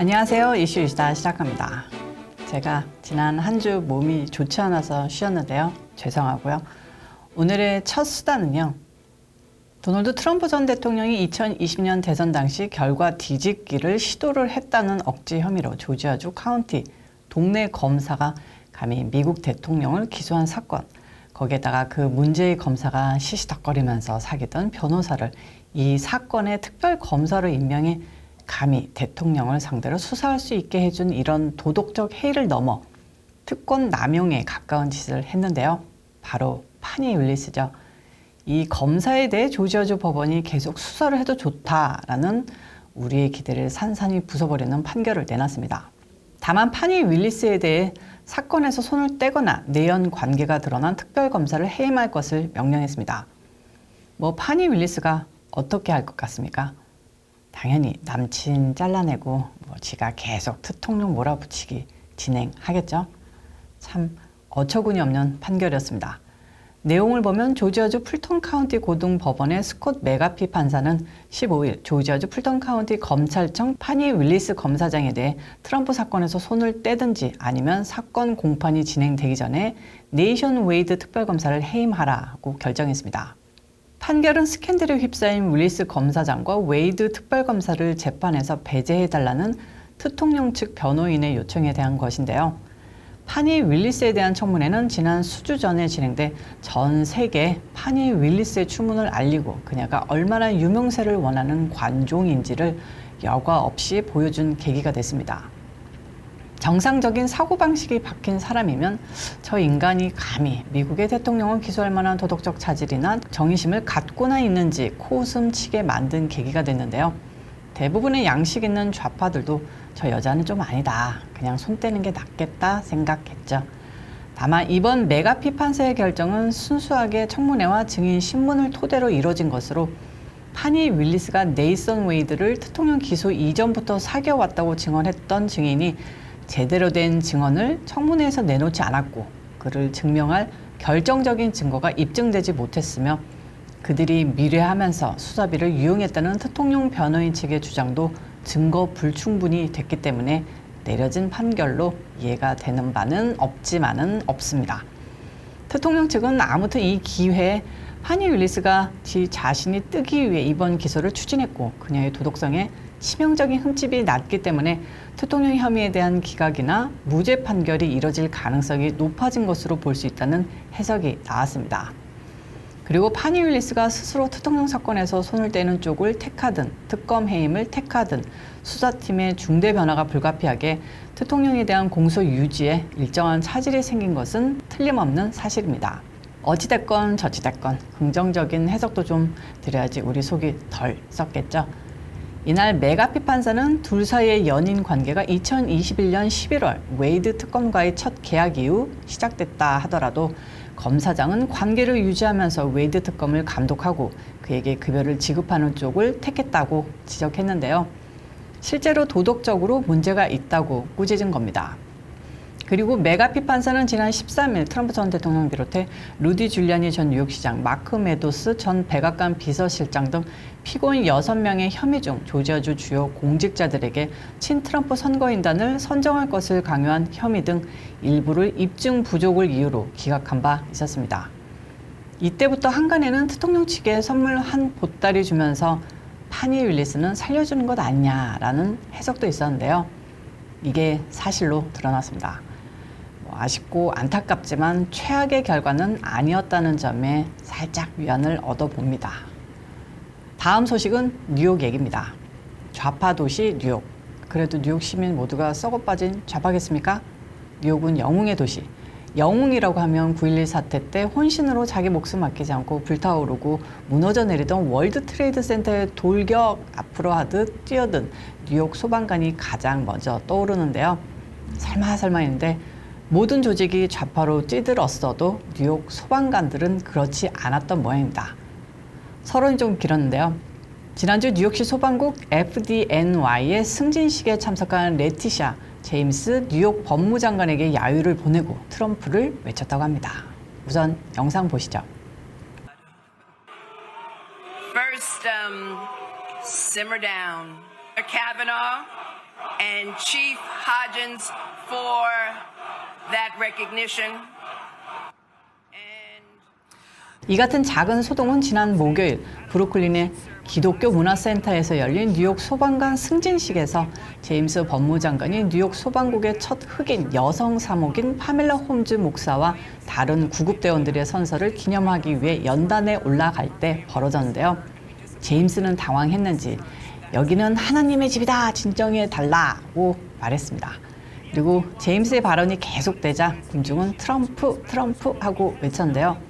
안녕하세요. 이슈이시다 시작합니다. 제가 지난 한 주 몸이 좋지 않아서 쉬었는데요. 죄송하고요. 오늘의 첫 수단은요. 도널드 트럼프 전 대통령이 2020년 대선 당시 결과 뒤집기를 시도를 했다는 억지 혐의로 조지아주 카운티 동네 검사가 감히 미국 대통령을 기소한 사건, 거기에다가 그 문제의 검사가 시시덕거리면서 사귀던 변호사를 이 사건의 특별 검사로 임명해 감히 대통령을 상대로 수사할 수 있게 해준 이런 도덕적 해이를 넘어 특권 남용에 가까운 짓을 했는데요. 바로 파니 윌리스죠. 이 검사에 대해 조지아주 법원이 계속 수사를 해도 좋다라는 우리의 기대를 산산이 부숴버리는 판결을 내놨습니다. 다만 파니 윌리스에 대해 사건에서 손을 떼거나 내연 관계가 드러난 특별검사를 해임할 것을 명령했습니다. 파니 윌리스가 어떻게 할 것 같습니까? 당연히 남친 잘라내고 지가 계속 대통령 몰아붙이기 진행하겠죠. 참 어처구니 없는 판결이었습니다. 내용을 보면 조지아주 풀턴 카운티 고등법원의 스콧 메가피 판사는 15일 조지아주 풀턴 카운티 검찰청 파니 윌리스 검사장에 대해 트럼프 사건에서 손을 떼든지 아니면 사건 공판이 진행되기 전에 네이션 웨이드 특별검사를 해임하라고 결정했습니다. 판결은 스캔들에 휩싸인 윌리스 검사장과 웨이드 특별검사를 재판에서 배제해달라는 대통령 측 변호인의 요청에 대한 것인데요. 파니 윌리스에 대한 청문회는 지난 수주 전에 진행돼 전 세계 파니 윌리스의 추문을 알리고 그녀가 얼마나 유명세를 원하는 관종인지를 여과 없이 보여준 계기가 됐습니다. 정상적인 사고방식이 박힌 사람이면 저 인간이 감히 미국의 대통령을 기소할 만한 도덕적 자질이나 정의심을 갖고나 있는지 코웃음 치게 만든 계기가 됐는데요. 대부분의 양식 있는 좌파들도 저 여자는 좀 아니다. 그냥 손 떼는 게 낫겠다 생각했죠. 다만 이번 메가피 판사의 결정은 순수하게 청문회와 증인 신문을 토대로 이뤄진 것으로 파니 윌리스가 네이선 웨이드를 대통령 기소 이전부터 사귀어왔다고 증언했던 증인이 제대로 된 증언을 청문회에서 내놓지 않았고 그를 증명할 결정적인 증거가 입증되지 못했으며 그들이 미래하면서 수사비를 유용했다는 대통령 변호인 측의 주장도 증거 불충분이 됐기 때문에 내려진 판결로 이해가 되는 바는 없지만은 없습니다. 대통령 측은 아무튼 이 기회에 파니 윌리스가 자신이 뜨기 위해 이번 기소를 추진했고 그녀의 도덕성에 치명적인 흠집이 났기 때문에 대통령 혐의에 대한 기각이나 무죄 판결이 이뤄질 가능성이 높아진 것으로 볼 수 있다는 해석이 나왔습니다. 그리고 파니 윌리스가 스스로 대통령 사건에서 손을 떼는 쪽을 택하든 특검 해임을 택하든 수사팀의 중대 변화가 불가피하게 대통령에 대한 공소 유지에 일정한 차질이 생긴 것은 틀림없는 사실입니다. 어찌됐건 저찌됐건 긍정적인 해석도 좀 드려야지 우리 속이 덜 썩겠죠. 이날 메가피 판사는 둘 사이의 연인 관계가 2021년 11월 웨이드 특검과의 첫 계약 이후 시작됐다 하더라도 검사장은 관계를 유지하면서 웨이드 특검을 감독하고 그에게 급여를 지급하는 쪽을 택했다고 지적했는데요. 실제로 도덕적으로 문제가 있다고 꾸짖은 겁니다. 그리고 메가피 판사는 지난 13일 트럼프 전 대통령 비롯해 루디 줄리아니 전 뉴욕시장, 마크 메도스 전 백악관 비서실장 등 피고인 6명의 혐의 중 조지아주 주요 공직자들에게 친트럼프 선거인단을 선정할 것을 강요한 혐의 등 일부를 입증 부족을 이유로 기각한 바 있었습니다. 이때부터 한간에는 대통령 측에 선물 한 보따리 주면서 파니 윌리스는 살려주는 것 아니냐라는 해석도 있었는데요. 이게 사실로 드러났습니다. 아쉽고 안타깝지만 최악의 결과는 아니었다는 점에 살짝 위안을 얻어봅니다. 다음 소식은 뉴욕 얘기입니다. 좌파 도시 뉴욕. 그래도 뉴욕 시민 모두가 썩어 빠진 좌파겠습니까? 뉴욕은 영웅의 도시. 영웅이라고 하면 9.11 사태 때 혼신으로 자기 목숨 아끼지 않고 불타오르고 무너져 내리던 월드 트레이드 센터의 돌격 앞으로 하듯 뛰어든 뉴욕 소방관이 가장 먼저 떠오르는데요. 설마 했는데 모든 조직이 좌파로 찌들었어도 뉴욕 소방관들은 그렇지 않았던 모양입니다. 서론이 좀 길었는데요. 지난주 뉴욕시 소방국 FDNY의 승진식에 참석한 레티샤 제임스 뉴욕 법무장관에게 야유를 보내고 트럼프를 외쳤다고 합니다. 우선 영상 보시죠. First, simmer down. Kavanaugh, and Chief Hodgins for that recognition. 이 같은 작은 소동은 지난 목요일 브루클린의 기독교 문화센터에서 열린 뉴욕 소방관 승진식에서 제임스 법무장관이 뉴욕 소방국의 첫 흑인 여성 사목인 파멜라 홈즈 목사와 다른 구급대원들의 선서를 기념하기 위해 연단에 올라갈 때 벌어졌는데요. 제임스는 당황했는지 여기는 하나님의 집이다, 진정해 달라고 말했습니다. 그리고 제임스의 발언이 계속되자 군중은 트럼프, 트럼프 하고 외쳤는데요.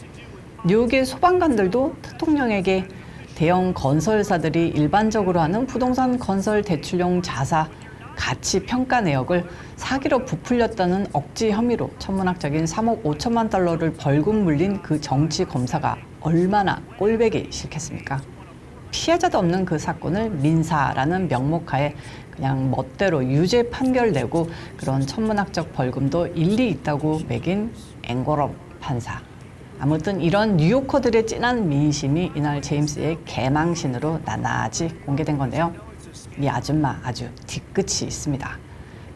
뉴욕의 소방관들도 대통령에게 대형 건설사들이 일반적으로 하는 부동산 건설 대출용 자사 가치 평가 내역을 사기로 부풀렸다는 억지 혐의로 천문학적인 3억 5천만 달러를 벌금 물린 그 정치 검사가 얼마나 꼴배기 싫겠습니까? 피해자도 없는 그 사건을 민사라는 명목하에 그냥 멋대로 유죄 판결 내고 그런 천문학적 벌금도 일리 있다고 매긴 앵거럼 판사. 아무튼 이런 뉴요커들의 진한 민심이 이날 제임스의 개망신으로 낱낱이 공개된 건데요. 이 아줌마 아주 뒤끝이 있습니다.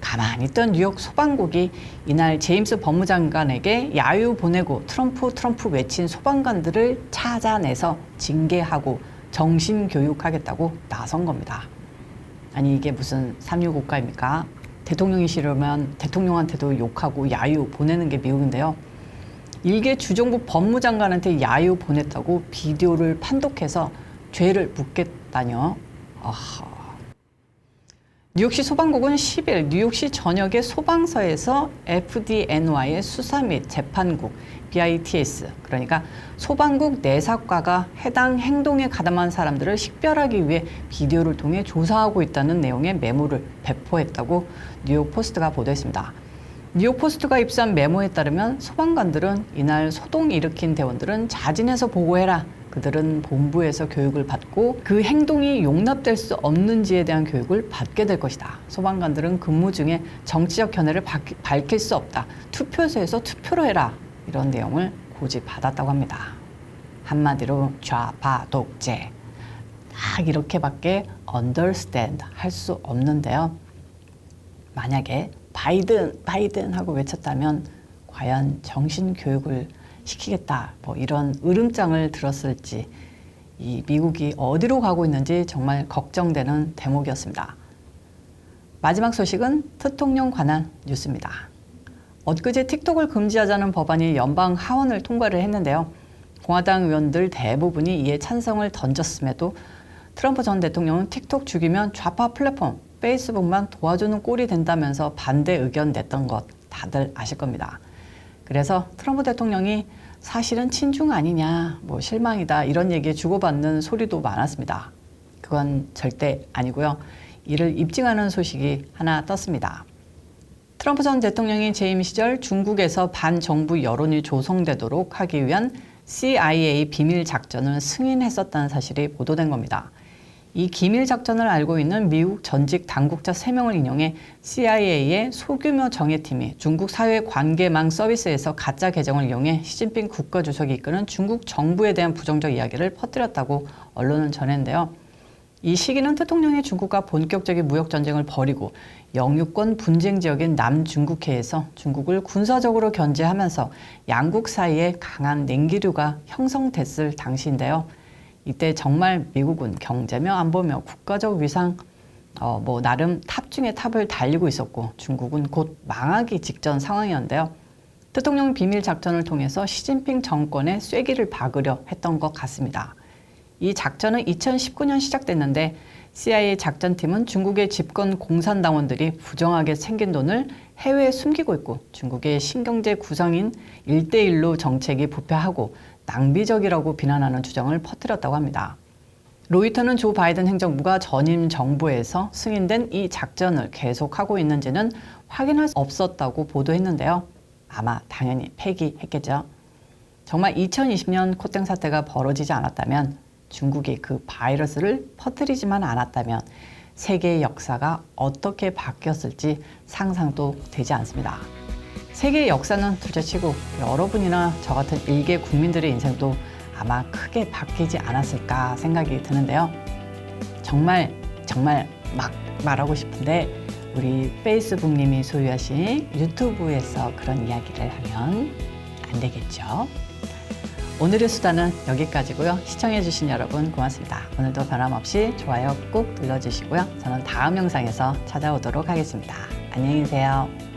가만히 있던 뉴욕 소방국이 이날 제임스 법무장관에게 야유 보내고 트럼프 트럼프 외친 소방관들을 찾아내서 징계하고 정신교육하겠다고 나선 겁니다. 아니 이게 무슨 삼류국가입니까? 대통령이 싫으면 대통령한테도 욕하고 야유 보내는 게 미국인데요. 일개 주정부 법무장관한테 야유 보냈다고 비디오를 판독해서 죄를 묻겠다뇨. 아하. 뉴욕시 소방국은 10일 뉴욕시 전역의 소방서에서 FDNY의 수사 및 재판국 BITS, 그러니까 소방국 내사과가 해당 행동에 가담한 사람들을 식별하기 위해 비디오를 통해 조사하고 있다는 내용의 메모를 배포했다고 뉴욕 포스트가 보도했습니다. 뉴욕 포스트가 입수한 메모에 따르면 소방관들은 이날 소동 일으킨 대원들은 자진해서 보고해라. 그들은 본부에서 교육을 받고 그 행동이 용납될 수 없는지에 대한 교육을 받게 될 것이다. 소방관들은 근무 중에 정치적 견해를 밝힐 수 없다. 투표소에서 투표로 해라. 이런 내용을 고집받았다고 합니다. 한마디로 좌파 독재. 딱 이렇게밖에 understand 할 수 없는데요. 만약에 바이든 하고 외쳤다면 과연 정신교육을 시키겠다 뭐 이런 으름장을 들었을지 이 미국이 어디로 가고 있는지 정말 걱정되는 대목이었습니다. 마지막 소식은 대통령 관한 뉴스입니다. 엊그제 틱톡을 금지하자는 법안이 연방 하원을 통과를 했는데요. 공화당 의원들 대부분이 이에 찬성을 던졌음에도 트럼프 전 대통령은 틱톡 죽이면 좌파 플랫폼 페이스북만 도와주는 꼴이 된다면서 반대 의견 냈던 것 다들 아실 겁니다. 그래서 트럼프 대통령이 사실은 친중 아니냐, 뭐 실망이다 이런 얘기에 주고받는 소리도 많았습니다. 그건 절대 아니고요. 이를 입증하는 소식이 하나 떴습니다. 트럼프 전 대통령이 재임 시절 중국에서 반정부 여론이 조성되도록 하기 위한 CIA 비밀 작전을 승인했었다는 사실이 보도된 겁니다. 이 기밀 작전을 알고 있는 미국 전직 당국자 3명을 인용해 CIA의 소규모 정예팀이 중국 사회 관계망 서비스에서 가짜 계정을 이용해 시진핑 국가주석이 이끄는 중국 정부에 대한 부정적 이야기를 퍼뜨렸다고 언론은 전했는데요. 이 시기는 대통령이 중국과 본격적인 무역전쟁을 벌이고 영유권 분쟁 지역인 남중국해에서 중국을 군사적으로 견제하면서 양국 사이에 강한 냉기류가 형성됐을 당시인데요. 이때 정말 미국은 경제며 안보며 국가적 위상 나름 탑 중에 탑을 달리고 있었고 중국은 곧 망하기 직전 상황이었는데요. 대통령 비밀 작전을 통해서 시진핑 정권에 쐐기를 박으려 했던 것 같습니다. 이 작전은 2019년 시작됐는데 CIA 작전팀은 중국의 집권 공산당원들이 부정하게 생긴 돈을 해외에 숨기고 있고 중국의 신경제 구성인 1대1로 정책이 부패하고 낭비적이라고 비난하는 주장을 퍼뜨렸다고 합니다. 로이터는 조 바이든 행정부가 전임 정부에서 승인된 이 작전을 계속하고 있는지는 확인할 수 없었다고 보도했는데요. 아마 당연히 폐기했겠죠. 정말 2020년 코땡 사태가 벌어지지 않았다면 중국이 그 바이러스를 퍼뜨리지만 않았다면 세계의 역사가 어떻게 바뀌었을지 상상도 되지 않습니다. 세계의 역사는 둘째치고 여러분이나 저 같은 일개 국민들의 인생도 아마 크게 바뀌지 않았을까 생각이 드는데요. 정말 막 말하고 싶은데 우리 페이스북님이 소유하신 유튜브에서 그런 이야기를 하면 안 되겠죠. 오늘의 수다는 여기까지고요. 시청해주신 여러분 고맙습니다. 오늘도 변함없이 좋아요 꾹 눌러주시고요. 저는 다음 영상에서 찾아오도록 하겠습니다. 안녕히 계세요.